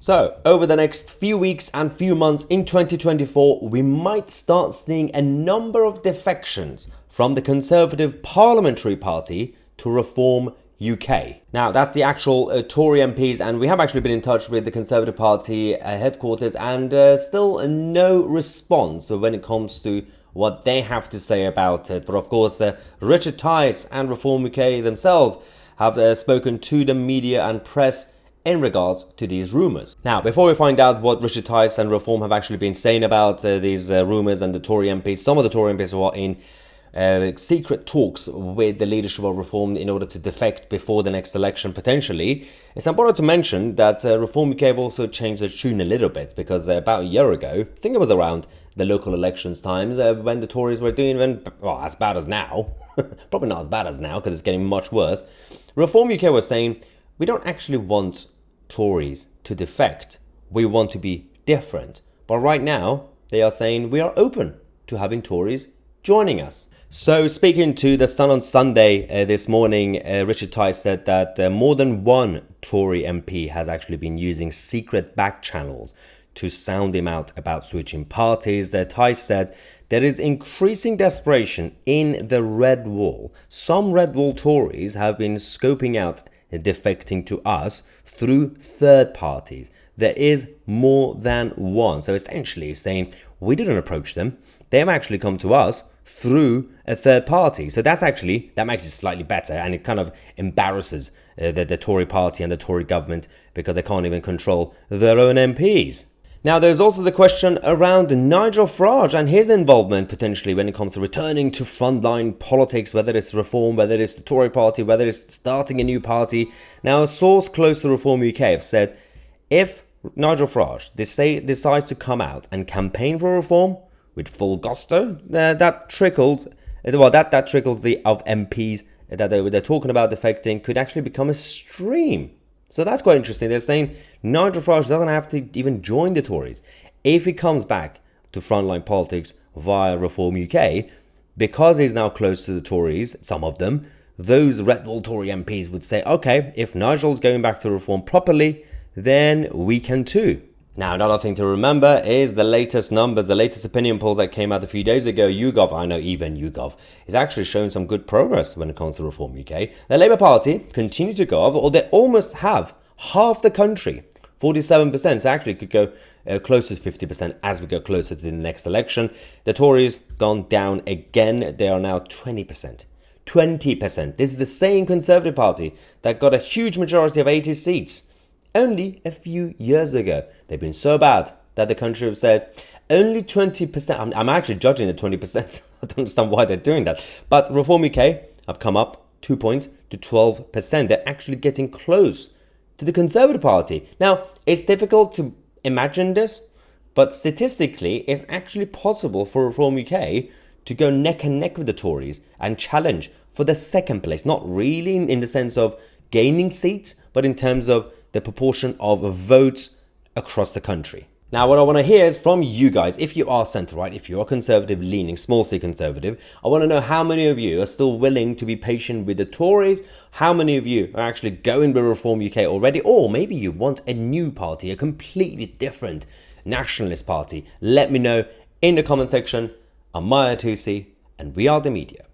So, over the next few weeks and few months in 2024, we might start seeing a number of defections from the Conservative Parliamentary Party to Reform UK. Now, that's the actual Tory MPs, and we have actually been in touch with the Conservative Party headquarters, and still no response when it comes to what they have to say about it. But of course, Richard Tice and Reform UK themselves have spoken to the media and press in regards to these rumours. Now, before we find out what Richard Tice and Reform have actually been saying about these rumours and the Tory MPs, some of the Tory MPs who are in secret talks with the leadership of Reform in order to defect before the next election potentially, it's important to mention that Reform UK have also changed their tune a little bit, because about a year ago, I think it was around the local elections times, when the Tories were doing as bad as now, probably not as bad as now because it's getting much worse, Reform UK was saying, we don't actually want Tories to defect, we want to be different. But right now, they are saying we are open to having Tories joining us. So, speaking to The Sun on Sunday this morning, Richard Tice said that more than one Tory MP has actually been using secret back channels to sound him out about switching parties. Tice said there is increasing desperation in the Red Wall. Some Red Wall Tories have been scoping out defecting to us through third parties. There is more than one. So essentially saying we didn't approach them. They've actually come to us through a third party. So that makes it slightly better, and it kind of embarrasses the Tory party and the Tory government, because they can't even control their own MPs. Now, there's also the question around Nigel Farage and his involvement potentially when it comes to returning to frontline politics, whether it's Reform, whether it's the Tory party, whether it's starting a new party. Now, a source close to Reform UK have said if Nigel Farage decides to come out and campaign for Reform with full gusto, that trickles the of MPs that they're talking about defecting could actually become a stream. So that's quite interesting. They're saying Nigel Farage doesn't have to even join the Tories. If he comes back to frontline politics via Reform UK, because he's now close to the Tories, some of them, those Red Wall Tory MPs would say, okay, if Nigel's going back to Reform properly, then we can too. Now, another thing to remember is the latest numbers, the latest opinion polls that came out a few days ago. YouGov, I know even YouGov, is actually showing some good progress when it comes to Reform UK. The Labour Party continue to go up, or they almost have half the country, 47%. So actually it could go closer to 50% as we go closer to the next election. The Tories gone down again. They are now 20%. 20%. This is the same Conservative Party that got a huge majority of 80 seats only a few years ago. They've been so bad that the country have said only 20%. I'm actually judging the 20%. I don't understand why they're doing that. But Reform UK have come up 2 points to 12%. They're actually getting close to the Conservative Party. Now, it's difficult to imagine this, but statistically, it's actually possible for Reform UK to go neck and neck with the Tories and challenge for the second place. Not really in the sense of gaining seats, but in terms of the proportion of votes across the country. Now, what I want to hear is from you guys. If you are centre-right, if you are conservative leaning, small c conservative, I want to know how many of you are still willing to be patient with the Tories, how many of you are actually going with Reform UK already, or maybe you want a new party, a completely different nationalist party. Let me know in the comment section. I'm Tousi, and we are the media.